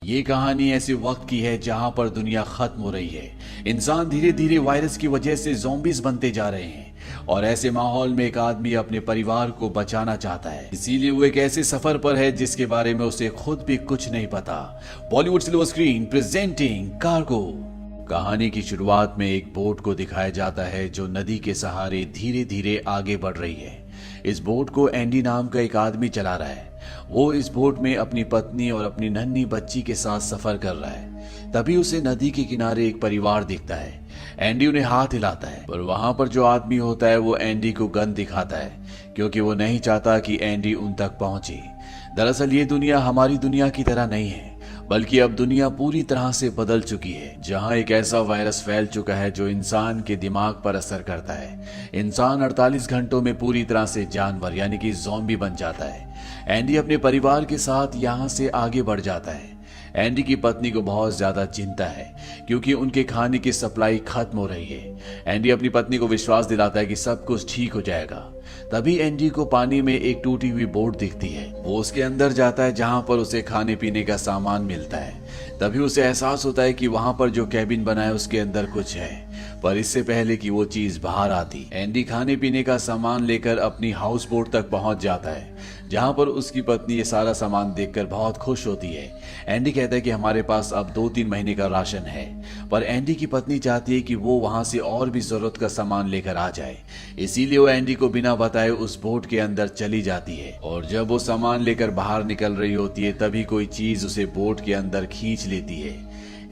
ये कहानी ऐसे वक्त की है जहां पर दुनिया खत्म हो रही है। इंसान धीरे धीरे वायरस की वजह से ज़ॉम्बीज़ बनते जा रहे हैं और ऐसे माहौल में एक आदमी अपने परिवार को बचाना चाहता है। इसीलिए वो एक ऐसे सफर पर है जिसके बारे में उसे खुद भी कुछ नहीं पता। Bollywood silver screen presenting cargo. कहानी की शुरुआत में एक बोट को दिखाया जाता है जो नदी के सहारे धीरे धीरे आगे बढ़ रही है। इस बोट को एंडी नाम का एक आदमी चला रहा है। वो इस बोट में अपनी पत्नी और अपनी नन्ही बच्ची के साथ सफर कर रहा है। तभी उसे नदी के किनारे एक परिवार दिखता है। एंडी उन्हें हाथ हिलाता है, पर वहां पर जो आदमी होता है वो एंडी को गन दिखाता है क्योंकि वो नहीं चाहता कि एंडी उन तक पहुंचे। दरअसल ये दुनिया हमारी दुनिया की तरह नहीं है, बल्कि अब दुनिया पूरी तरह से बदल चुकी है, जहां एक ऐसा वायरस फैल चुका है जो इंसान के दिमाग पर असर करता है। इंसान 48 घंटों में पूरी तरह से जानवर यानी कि ज़ॉम्बी बन जाता है। एंडी अपने परिवार के साथ यहां से आगे बढ़ जाता है। एंडी की पत्नी को बहुत ज्यादा चिंता है क्योंकि उनके खाने की सप्लाई खत्म हो रही है। एंडी अपनी पत्नी को विश्वास दिलाता है कि सब कुछ ठीक हो जाएगा। तभी एंडी को पानी में एक टूटी हुई बोट दिखती है। वो उसके अंदर जाता है जहां पर उसे खाने पीने का सामान मिलता है। तभी उसे एहसास होता है कि वहां पर जो कैबिन बना है उसके अंदर कुछ है, पर इससे पहले कि वो चीज बाहर आती, एंडी खाने पीने का सामान लेकर अपनी हाउस बोट तक पहुंच जाता है, जहां पर उसकी पत्नी ये सारा सामान देखकर बहुत खुश होती है। एंडी कहता है कि हमारे पास अब 2-3 महीने का राशन है, पर एंडी की पत्नी चाहती है कि वो वहां से और भी जरूरत का सामान लेकर आ जाए। इसीलिए वो एंडी को बिना बताए उस बोट के अंदर चली जाती है और जब वो सामान लेकर बाहर निकल रही होती है तभी कोई चीज उसे बोट के अंदर खींच लेती है।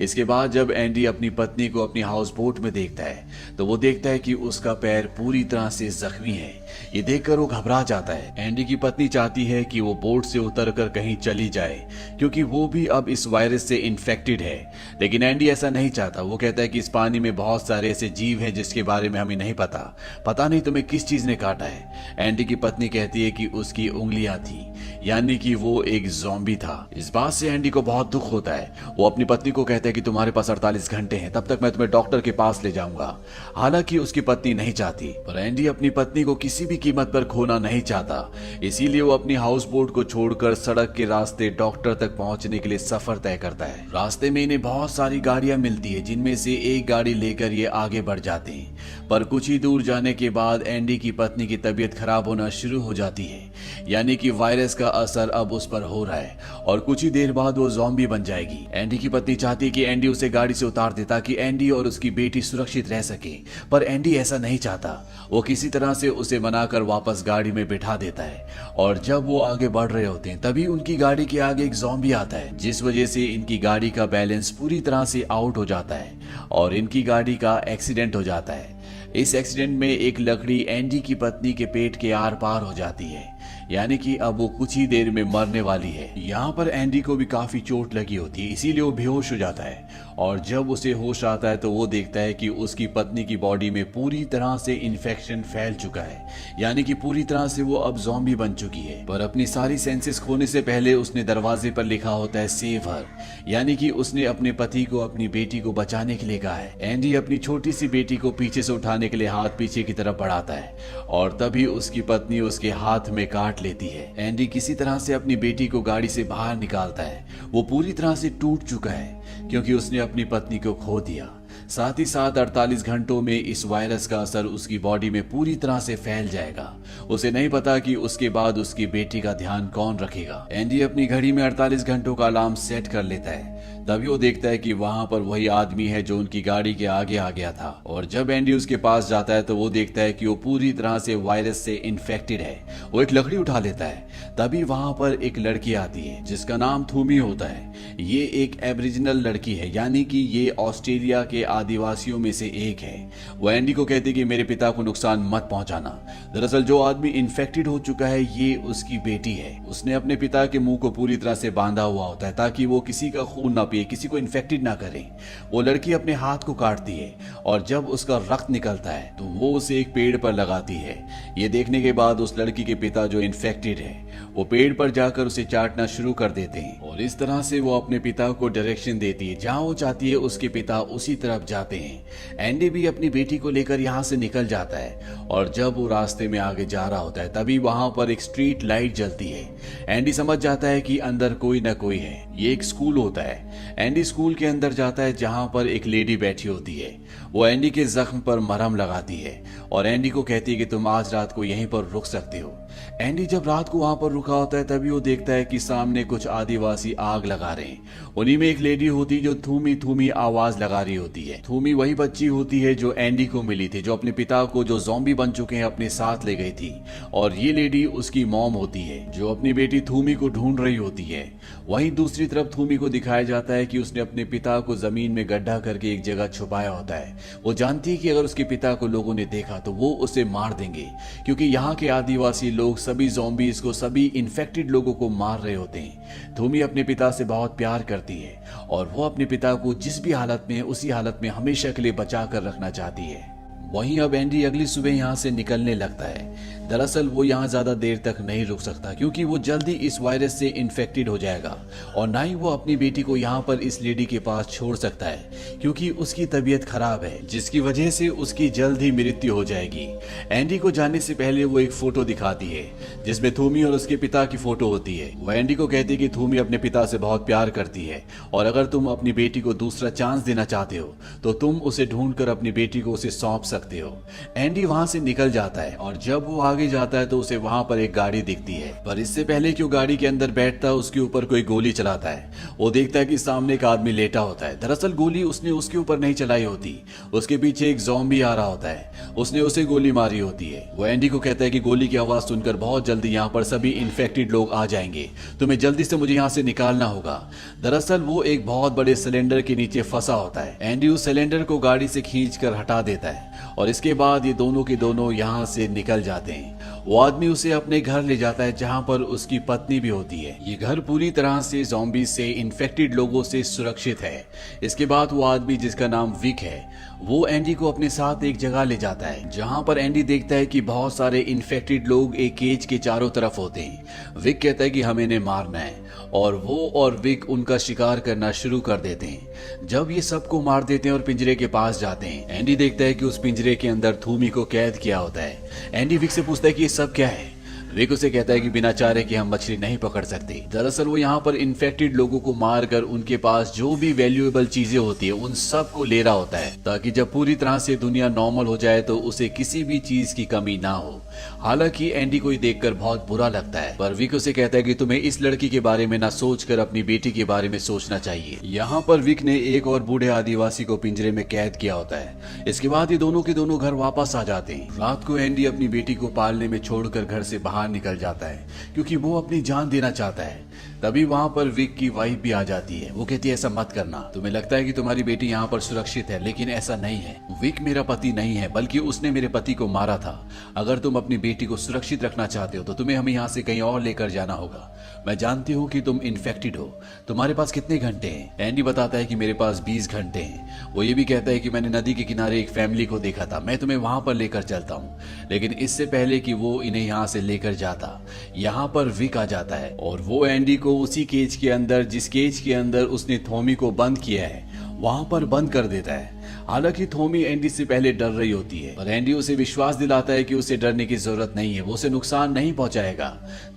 इसके बाद जब एंडी अपनी पत्नी को अपनी हाउस बोट में देखता है तो वो देखता है कि उसका पैर पूरी तरह से जख्मी है। ये देखकर वो घबरा जाता है। एंडी की पत्नी चाहती है कि वो बोट से उतरकर कहीं चली जाए क्योंकि वो भी अब इस वायरस से इन्फेक्टेड है, लेकिन एंडी ऐसा नहीं चाहता। वो कहता है कि इस पानी में बहुत सारे ऐसे जीव हैं जिसके बारे में हमें नहीं पता नहीं तुम्हें किस चीज ने काटा है। एंडी की पत्नी कहती है कि उसकी उंगलियां थी, यानी कि वो एक ज़ॉम्बी था। इस बात से एंडी को बहुत दुख होता है। वो अपनी पत्नी को कहता है कि तुम्हारे पास 48 घंटे हैं, तब तक मैं तुम्हें डॉक्टर के पास ले जाऊंगा। हालांकि उसकी पत्नी नहीं चाहती, पर एंडी अपनी पत्नी को किसी भी कीमत पर खोना नहीं चाहता। इसीलिए वो अपनी हाउस बोट को छोड़कर सड़क के रास्ते डॉक्टर तक पहुंचने के लिए सफर तय करता है। रास्ते में इन्हें बहुत सारी गाड़ियां मिलती है, जिनमें से एक गाड़ी लेकर ये आगे बढ़ जाते हैं। पर कुछ ही दूर जाने के बाद एंडी की पत्नी की तबीयत खराब होना शुरू हो जाती है, यानी कि वायरस का असर अब उस पर हो रहा है और कुछ ही देर बाद वो ज़ॉम्बी बन जाएगी। एंडी की पत्नी चाहती है कि एंडी उसे गाड़ी से उतार दे ताकि एंडी और उसकी बेटी सुरक्षित रह सके, पर एंडी ऐसा नहीं चाहता। वो किसी तरह से उसे मनाकर वापस गाड़ी में बिठा देता है और जब वो आगे बढ़ रहे होते हैं तभी उनकी गाड़ी के आगे एक ज़ॉम्बी आता है, जिस वजह से इनकी गाड़ी का बैलेंस पूरी तरह से आउट हो जाता है और इनकी गाड़ी का एक्सीडेंट हो जाता है। इस एक्सीडेंट में एक लकड़ी एंडी की पत्नी के पेट के आर पार हो जाती है, यानी कि अब वो कुछ ही देर में मरने वाली है। यहाँ पर एंडी को भी काफी चोट लगी होती है, इसीलिए वो बेहोश हो जाता है और जब उसे होश आता है तो वो देखता है कि उसकी पत्नी की बॉडी में पूरी तरह से इन्फेक्शन फैल चुका है, यानी कि पूरी तरह से वो अब ज़ॉम्बी बन चुकी है। पर अपनी सारी सेंसेस खोने से पहले उसने दरवाजे पर लिखा होता है सेव हर, यानी कि उसने अपने पति को अपनी बेटी को बचाने के लिए कहा है। एंडी अपनी छोटी सी बेटी को पीछे से उठाने के लिए हाथ पीछे की तरफ बढ़ाता है और तभी उसकी पत्नी उसके हाथ में काट लेती है। एंडी किसी तरह से अपनी बेटी को गाड़ी से बाहर निकालता है। वो पूरी तरह से टूट चुका है क्योंकि उसने अपनी पत्नी को खो दिया। साथ ही साथ 48 घंटों में इस वायरस का असर उसकी बॉडी में पूरी तरह से फैल जाएगा। उसे नहीं पता कि उसके बाद उसकी बेटी का ध्यान कौन रखेगा। एंडी अपनी घड़ी में 48 घंटों का अलार्म सेट कर लेता है। तभी वो देखता है कि वहां पर वही आदमी है जो उनकी गाड़ी के आगे आ गया था और जब एंडी उसके पास जाता है तो वो देखता है कि वो पूरी तरह से वायरस से इन्फेक्टेड है। वो एक लकड़ी उठा लेता है। तभी वहां पर एक लड़की आती है जिसका नाम थूमी होता है। ये एक एब्रिजिनल लड़की है, यानी कि ये ऑस्ट्रेलिया के आदिवासियों में से एक है। वो एंडी को कहती है कि मेरे पिता को नुकसान मत पहुंचाना। दरअसल जो आदमी इन्फेक्टेड हो चुका है ये उसकी बेटी है। उसने अपने पिता के मुंह को पूरी तरह से बांधा हुआ होता है ताकि वो किसी का खून ना पिए, किसी को इन्फेक्टेड ना करे। वो लड़की अपने हाथ को काटती है और जब उसका रक्त निकलता है तो वो उसे एक पेड़ पर लगाती है। ये देखने के बाद उस लड़की के पिता जो इन्फेक्टेड है वो पेड़ पर जाकर उसे चाटना शुरू कर देते हैं और इस तरह से वो अपने पिता को डायरेक्शन देती है, जहां वो चाहती है उसके पिता उसी तरफ जाते हैं। एंडी भी अपनी बेटी को लेकर यहाँ से निकल जाता है और जब वो रास्ते में आगे जा रहा होता है तभी वहां पर एक स्ट्रीट लाइट जलती है। एंडी समझ जाता है कि अंदर कोई ना कोई है। ये एक स्कूल होता है। एंडी स्कूल के अंदर जाता है जहां पर एक लेडी बैठी होती है। वो एंडी के जख्म पर मरहम लगाती है और एंडी को कहती है कि तुम आज रात को यहीं पर रुक सकते हो। एंडी जब रात को वहां पर रुका होता है तभी वो देखता है कि सामने कुछ आदिवासी आग लगा रहे हैं। उन्हीं में एक लेडी होती है जो थूमी थूमी आवाज लगा रही होती है। थूमी वही बच्ची होती है जो एंडी को मिली थी, जो अपने पिता को जो ज़ॉम्बी बन चुके हैं अपने साथ ले गई थी। और ये लेडी उसकी मॉम होती है जो अपनी बेटी थूमी को ढूंढ रही होती है। वहीं दूसरी तरफ थूमी को दिखाया जाता है कि उसने अपने पिता को जमीन में गड्ढा करके एक जगह छुपाया होता है। वो जानती है कि अगर उसके पिता को लोगों ने देखा तो वो उसे मार देंगे, क्योंकि यहाँ के आदिवासी लोग सभी ज़ॉम्बीज को, सभी इन्फेक्टेड लोगों को मार रहे होते हैं। थूमी अपने पिता से बहुत प्यार करती है और वो अपने पिता को जिस भी हालत में उसी हालत में हमेशा के लिए बचा कर रखना चाहती है। वहीं अब एंडी अगली सुबह यहाँ से निकलने लगता है। दरअसल वो यहाँ ज्यादा देर तक नहीं रुक सकता क्योंकि वो जल्दी इस वायरस से इन्फेक्टेड हो जाएगा और ना ही वो अपनी बेटी को यहाँ पर इस लेडी के पास छोड़ सकता है क्योंकि उसकी तबीयत खराब है, जिसकी वजह से उसकी जल्द ही मृत्यु हो जाएगी। एंडी को जाने से पहले वो एक फोटो दिखाती है जिसमें थूमी और उसके पिता की फोटो होती है। वो एंडी को कहती है कि थूमी अपने पिता से बहुत प्यार करती है और अगर तुम अपनी बेटी को दूसरा चांस देना चाहते हो तो तुम उसे ढूंढ कर अपनी बेटी को उसे सौंप सकते हो। एंडी वहां से निकल जाता है और जब वो आगे जाता है तो उसे वहां पर एक गाड़ी दिखती है, पर इससे पहले कि वो गाड़ी के अंदर बैठता है उसके ऊपर कोई गोली चलाता है। वो देखता है कि सामने एक आदमी लेटा होता है। दरअसल गोली उसने उसके ऊपर नहीं चलाई होती, उसके पीछे एक ज़ॉम्बी आ रहा होता है, उसने उसे गोली मारी होती है। वो एंडी को कहता है कि गोली की आवाज सुनकर बहुत जल्दी यहाँ पर सभी इन्फेक्टेड लोग आ जाएंगे, तुम्हें जल्दी से मुझे यहाँ से निकालना होगा। दरअसल वो एक बहुत बड़े सिलेंडर के नीचे फंसा होता है। एंडी उस सिलेंडर को गाड़ी से खींच कर हटा देता है और इसके बाद ये दोनों के दोनों यहाँ से निकल जाते हैं। वो आदमी उसे अपने घर ले जाता है जहाँ पर उसकी पत्नी भी होती है। ये घर पूरी तरह से ज़ॉम्बी से, इन्फेक्टेड लोगों से सुरक्षित है। इसके बाद वो आदमी जिसका नाम विक है वो एंडी को अपने साथ एक जगह ले जाता है जहाँ पर एंडी देखता है कि बहुत सारे इन्फेक्टेड लोग एक केज के चारों तरफ होते हैं। विक कहता है कि हमें इन्हें मारना है और वो और विक उनका शिकार करना शुरू कर देते हैं। जब ये सबको मार देते हैं और पिंजरे के पास जाते हैं, एंडी देखता है कि उस पिंजरे के अंदर थूमी को कैद किया होता है। एंडी विक से पूछता है कि ये सब क्या है। विक उसे कहता है कि बिना चारे के हम मछली नहीं पकड़ सकते। दरअसल वो यहाँ पर इन्फेक्टेड लोगों को मारकर उनके पास जो भी वैल्यूएबल चीजें होती है उन सब को ले रहा होता है ताकि जब पूरी तरह से दुनिया नॉर्मल हो जाए तो उसे किसी भी चीज की कमी ना हो। हालांकि एंडी को देखकर बहुत बुरा लगता है, पर विक उसे कहता है कि तुम्हें इस लड़की के बारे में ना सोचकर अपनी बेटी के बारे में सोचना चाहिए। यहाँ पर विक ने एक और बूढ़े आदिवासी को पिंजरे में कैद किया होता है। इसके बाद ये दोनों के दोनों घर वापस आ जाते हैं। रात को एंडी अपनी बेटी को पालने में छोड़कर घर से बाहर निकल जाता है क्योंकि वो अपनी जान देना चाहता है। तभी वहां पर विक की वाइफ भी आ जाती है। वो कहती है ऐसा मत करना, तुम्हें लगता है कि तुम्हारी बेटी यहाँ पर सुरक्षित है, लेकिन ऐसा नहीं है। विक मेरा पति नहीं है, बल्कि उसने मेरे पति को मारा था। अगर तुम अपनी बेटी को सुरक्षित रखना चाहते हो तो तुम्हें हमें यहाँ से कहीं और लेकर जाना होगा। मैं जानती हूँ कि तुम इन्फेक्टेड हो, तुम्हारे पास कितने घंटे हैं? एंडी बताता है कि मेरे पास 20 घंटे हैं। वो ये भी कहता है कि मैंने नदी के किनारे एक फैमिली को देखा था, मैं तुम्हें वहां पर लेकर चलता हूँ। लेकिन इससे पहले कि वो इन्हें यहाँ से लेकर जाता, यहाँ पर विक आ जाता है और वो एंडी को उसी केज के अंदर, जिस केज के अंदर उसने थॉमी को बंद किया है, वहां पर बंद कर देता है। हालांकि थॉमी एंडी से पहले डर रही होती है, पर एंडी उसे विश्वास दिलाता है कि उसे डरने की जरूरत नहीं है, वो उसे नुकसान नहीं पहुंचाएगा।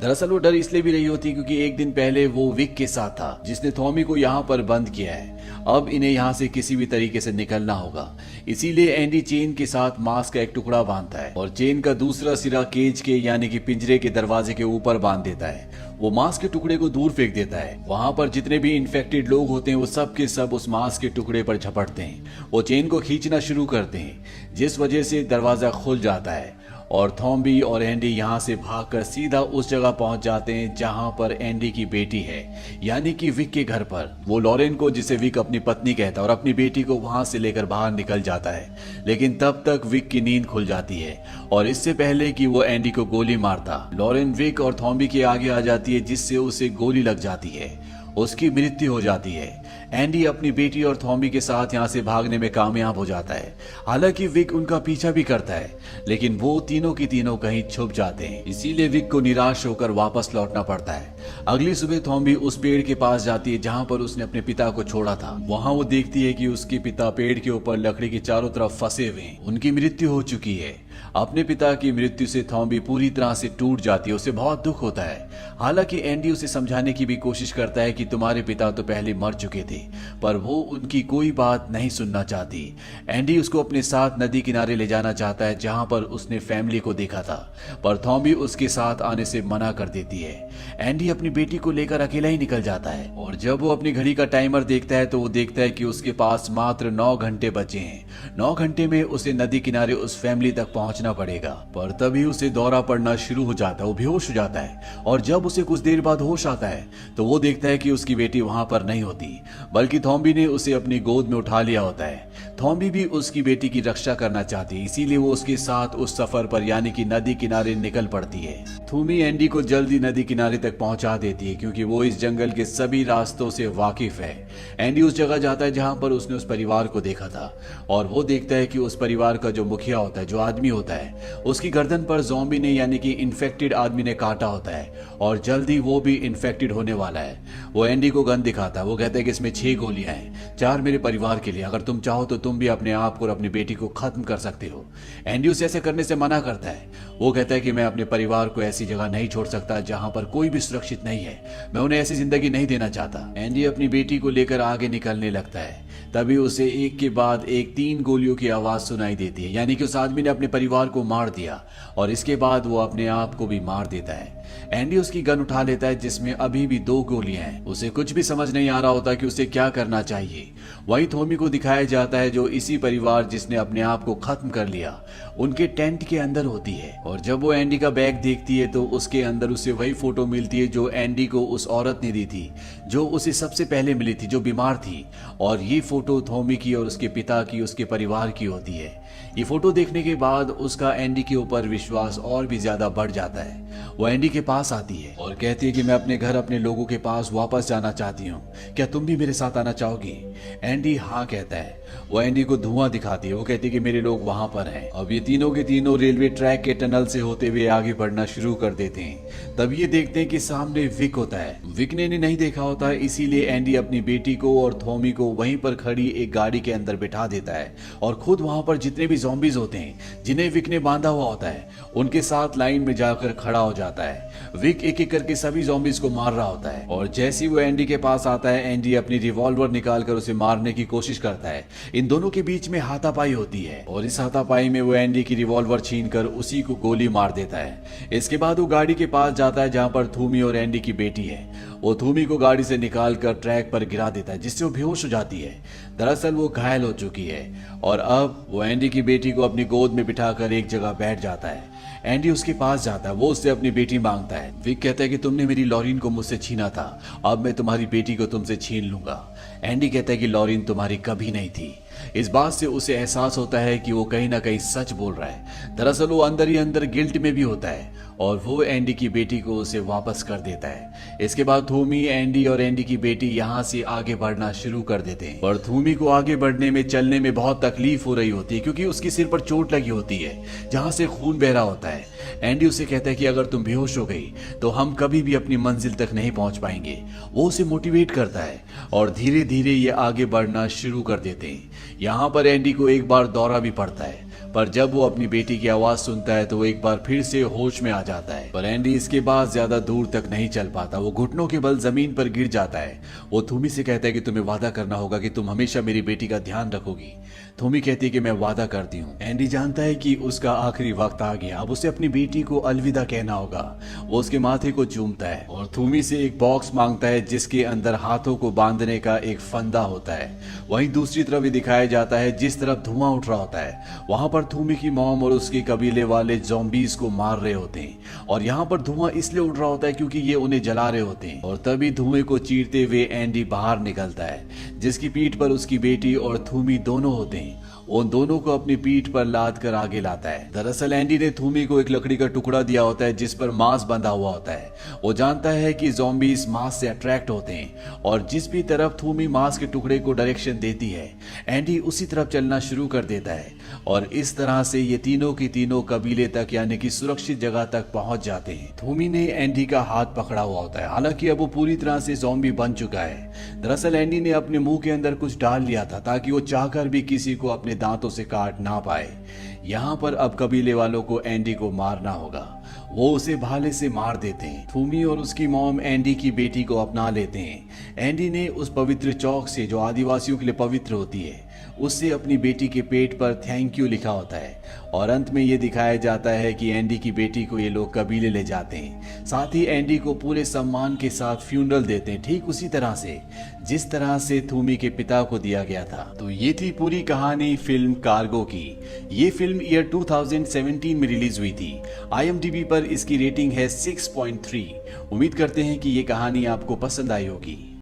दरअसल वो डर इसलिए भी रही होती क्योंकि एक दिन पहले वो विक के साथ था जिसने थॉमी को यहाँ पर बंद किया है। अब इन्हें यहाँ से किसी भी तरीके से निकलना होगा, इसीलिए एंडी चेन के साथ मांस का एक टुकड़ा बांधता है और चेन का दूसरा सिरा केज के यानी कि पिंजरे के दरवाजे के ऊपर बांध देता है। वो मांस के टुकड़े को दूर फेंक देता है। वहां पर जितने भी इन्फेक्टेड लोग होते हैं वो सब के सब उस मांस के टुकड़े पर झपटते हैं। वो चेन को खींचना शुरू करते हैं जिस वजह से दरवाजा खुल जाता है और थॉम्बी और एंडी यहाँ से भागकर सीधा उस जगह पहुंच जाते हैं जहां पर एंडी की बेटी है, यानी कि विक के घर पर। वो लॉरेन को, जिसे विक अपनी पत्नी कहता है, और अपनी बेटी को वहां से लेकर बाहर निकल जाता है। लेकिन तब तक विक की नींद खुल जाती है और इससे पहले कि वो एंडी को गोली मारता, लॉरेन विक और थॉम्बी के आगे आ जाती है जिससे उसे गोली लग जाती है, उसकी मृत्यु हो जाती है। एंडी अपनी बेटी और थॉम्बी के साथ यहाँ से भागने में कामयाब हो जाता है। हालांकि विक उनका पीछा भी करता है, लेकिन वो तीनों की तीनों कहीं छुप जाते हैं। इसीलिए विक को निराश होकर वापस लौटना पड़ता है। अगली सुबह थॉम्बी उस पेड़ के पास जाती है जहाँ पर उसने अपने पिता को छोड़ा था। वहाँ वो देखती है कि उसके पिता पेड़ के ऊपर लकड़ी के चारों तरफ फंसे हुए हैं। उनकी मृत्यु हो चुकी है। अपने पिता की मृत्यु से थॉम्बी पूरी तरह से टूट जाती है। उसे बहुत दुख होता है। हालांकि एंडी उसे समझाने की भी कोशिश करता है कि तुम्हारे पिता तो पहले मर चुके थे, पर वो उनकी कोई बात नहीं सुनना चाहती। एंडी उसको अपने साथ नदी किनारे ले जाना चाहता है जहां पर उसने फैमिली को देखा था, पर थॉम्बी उसके साथ आने से मना कर देती है। एंडी अपनी बेटी को लेकर अकेला ही निकल जाता है और जब वो अपनी घड़ी का टाइमर देखता है तो वो देखता है कि उसके पास मात्र 9 घंटे बचे हैं। 9 घंटे में उसे नदी किनारे उस फैमिली तक पहुंचना पड़ेगा। पर तभी उसे दौरा पड़ना शुरू हो जाता है। वो बेहोश हो जाता है और जब उसे कुछ देर बाद होश आता है तो वो देखता है कि उसकी बेटी वहां पर नहीं होती, बल्कि थॉम्बी ने उसे अपनी गोद में उठा लिया होता है। थॉम्बी भी उसकी बेटी की रक्षा करना चाहती है, इसीलिए वो उसके साथ उस सफर पर यानी कि नदी किनारे निकल पड़ती है। थूमी एंडी को जल्दी नदी किनारे तक पहुंचा देती है क्योंकि वो इस जंगल के सभी रास्तों से वाकिफ है। एंडी उस जगह जाता है जहां पर उसने उस परिवार को देखा था और वो देखता है कि उस परिवार का जो मुखिया होता है, जो आदमी होता है, उसकी गर्दन पर ज़ॉम्बी ने यानी कि इन्फेक्टेड आदमी ने काटा होता है और जल्दी वो भी इन्फेक्टेड होने वाला है। वो एंडी को गन दिखाता है। वो कहता है कि इसमें 6 गोलियां हैं, 4 मेरे परिवार के लिए। अगर तुम चाहो तो तुम भी अपने आप को और अपनी बेटी को खत्म कर सकते हो। एंडी उसे ऐसे करने से मना करता है। वो कहता है कि मैं अपने परिवार को ऐसी जगह नहीं छोड़ सकता जहां पर कोई भी सुरक्षित नहीं है। मैं उन्हें ऐसी जिंदगी नहीं देना चाहता। एंडी अपनी बेटी को लेकर आगे निकलने लगता है। तभी उसे एक के बाद एक 3 गोलियों की आवाज सुनाई देती है, यानी कि उस आदमी ने अपने परिवार को मार दिया और इसके बाद वो अपने आप को भी मार देता है। एंडी उसकी गन उठा लेता है जिसमें अभी भी 2 गोलियां हैं। उसे कुछ भी समझ नहीं आ रहा होता कि उसे क्या करना चाहिए। वही थॉमी को दिखाया जाता है जो इसी परिवार जिसने अपने आप को खत्म कर लिया उनके टेंट के अंदर होती है। और जब वो एंडी का बैग देखती है तो उसके अंदर उसे वही फोटो मिलती है जो एंडी को उस औरत ने दी थी, जो उसे सबसे पहले मिली थी, जो बीमार थी। और ये फोटो थॉमी की और उसके पिता की, उसके परिवार की होती है। ये फोटो देखने के बाद उसका एंडी के ऊपर विश्वास और भी ज्यादा बढ़ जाता है। वो एंडी के पास आती है और कहती है कि मैं अपने घर, अपने लोगों के पास वापस जाना चाहती हूँ, क्या तुम भी मेरे साथ आना चाहोगी? एंडी हाँ कहता है। वो एंडी को धुआं दिखाती है। वो कहती है कि मेरे लोग वहां पर हैं। अब ये तीनों के तीनों रेलवे ट्रैक के टनल से होते हुए आगे बढ़ना शुरू कर देते हैं। तब ये देखते हैं कि सामने विक होता है। विक ने नहीं देखा होता है, इसीलिए एंडी अपनी बेटी को और थॉमी को वहीं पर खड़ी एक गाड़ी के अंदर बिठा देता है और खुद वहां पर जितने भी ज़ॉम्बीज होते हैं जिन्हें विक ने बांधा हुआ होता है उनके साथ लाइन में जाकर खड़ा हो जाता है। विक एक एक करके सभी ज़ॉम्बीज को मार रहा होता है और जैसे ही वो एंडी के पास आता है, एंडी अपनी रिवॉल्वर निकालकर उसे मारने की कोशिश करता है। इन दोनों के बीच में हाथापाई होती है और इस हाथापाई में वो एंडी की रिवॉल्वर छीनकर उसी को गोली मार देता है। इसके बाद वो गाड़ी के पास जाता है जहां पर थूमी और एंडी की बेटी है। वो थूमी को गाड़ी से निकालकर ट्रैक पर गिरा देता है जिससे वो बेहोश हो जाती है। दरअसल वो घायल हो चुकी है और अब वो एंडी की बेटी को अपनी गोद में बिठाकर एक जगह बैठ जाता है। एंडी उसके पास जाता है। वो उससे अपनी बेटी मांगता है। विक कहता है कि तुमने मेरी लॉरीन को मुझसे छीना था, अब मैं तुम्हारी बेटी को तुमसे छीन लूंगा। एंडी कहता है कि लॉरीन तुम्हारी कभी नहीं थी। इस बात से उसे एहसास होता है कि वो कहीं ना कहीं सच बोल रहा है। दरअसल वो अंदर ही अंदर गिल्ट में भी होता है और वो एंडी की बेटी को उसे वापस कर देता है। इसके बाद थूमी, एंडी और एंडी की बेटी यहाँ से आगे बढ़ना शुरू कर देते हैं। पर थूमी को आगे बढ़ने में, चलने में बहुत तकलीफ हो रही होती है क्योंकि उसकी सिर पर चोट लगी होती है जहाँ से खून बह रहा होता है। एंडी उसे कहता है कि अगर तुम बेहोश हो गई तो हम कभी भी अपनी मंजिल तक नहीं पहुंच पाएंगे। वो उसे मोटिवेट करता है और धीरे धीरे ये आगे बढ़ना शुरू कर देते हैं। यहाँ पर एंडी को एक बार दौरा भी पड़ता है, पर जब वो अपनी बेटी की आवाज सुनता है तो वो एक बार फिर से होश में आ जाता है। पर एंडी इसके बाद ज्यादा दूर तक नहीं चल पाता। वो घुटनों के बल जमीन पर गिर जाता है। वो थूमी से कहता है कि तुम्हें वादा करना होगा कि तुम हमेशा मेरी बेटी का ध्यान रखोगी। थूमी कहती है कि मैं वादा करती हूँ। एंडी जानता है कि उसका आखिरी वक्त आ गया, अब उसे अपनी बेटी को अलविदा कहना होगा। वो उसके माथे को चूमता है और थूमी से एक बॉक्स मांगता है जिसके अंदर हाथों को बांधने का एक फंदा होता है। वहीं दूसरी तरफ भी दिखाया जाता है जिस तरफ धुआं उठ रहा होता है वहां पर थूमी की मॉम और उसके कबीले वाले ज़ॉम्बीज को मार रहे होते हैं और यहाँ पर धुआं इसलिए उठ रहा होता है क्योंकि ये उन्हें जला रहे होते हैं। और तभी धुएं को चीरते हुए एंडी बाहर निकलता है जिसकी पीठ पर उसकी बेटी और थूमी दोनों होते हैं। उन दोनों को अपनी पीठ पर लाद कर आगे लाता है। दरअसल एंडी ने थूमी को एक लकड़ी का टुकड़ा दिया होता है जिस पर मांस बंधा हुआ होता है। वो जानता है कि ज़ॉम्बीज़ मांस से अट्रैक्ट होते हैं और जिस भी तरफ थूमी मांस के टुकड़े को डायरेक्शन देती है एंडी उसी तरफ चलना शुरू कर देता है और इस तरह से ये तीनों की तीनों कबीले तक यानी कि सुरक्षित जगह तक पहुंच जाते हैं। थूमी ने एंडी का हाथ पकड़ा हुआ होता है, हालांकि अब वो पूरी तरह से ज़ॉम्बी बन चुका है। दरअसल एंडी ने अपने मुंह के अंदर कुछ डाल लिया था ताकि वो चाहकर भी किसी को अपने दांतों से काट ना पाए। यहाँ पर अब कबीले वालों को एंडी को मारना होगा। वो उसे भाले से मार देते हैं। थूमी और उसकी मॉम एंडी की बेटी को अपना लेते हैं। एंडी ने उस पवित्र चौक से जो आदिवासियों के लिए पवित्र होती है उससे अपनी बेटी के पेट पर थैंक यू लिखा होता है और अंत में ये दिखाया जाता है कि एंडी की बेटी को ये लोग कबीले ले जाते हैं। साथ ही एंडी को पूरे सम्मान के साथ फ्यूनरल देते हैं, ठीक उसी तरह से जिस तरह से थूमी के पिता को दिया गया था। तो ये थी पूरी कहानी फिल्म कार्गो की। ये फिल्म ईयर 2017 में रिलीज हुई थी। IMDb पर इसकी रेटिंग है 6.3। उम्मीद करते हैं कि ये कहानी आपको पसंद आई होगी।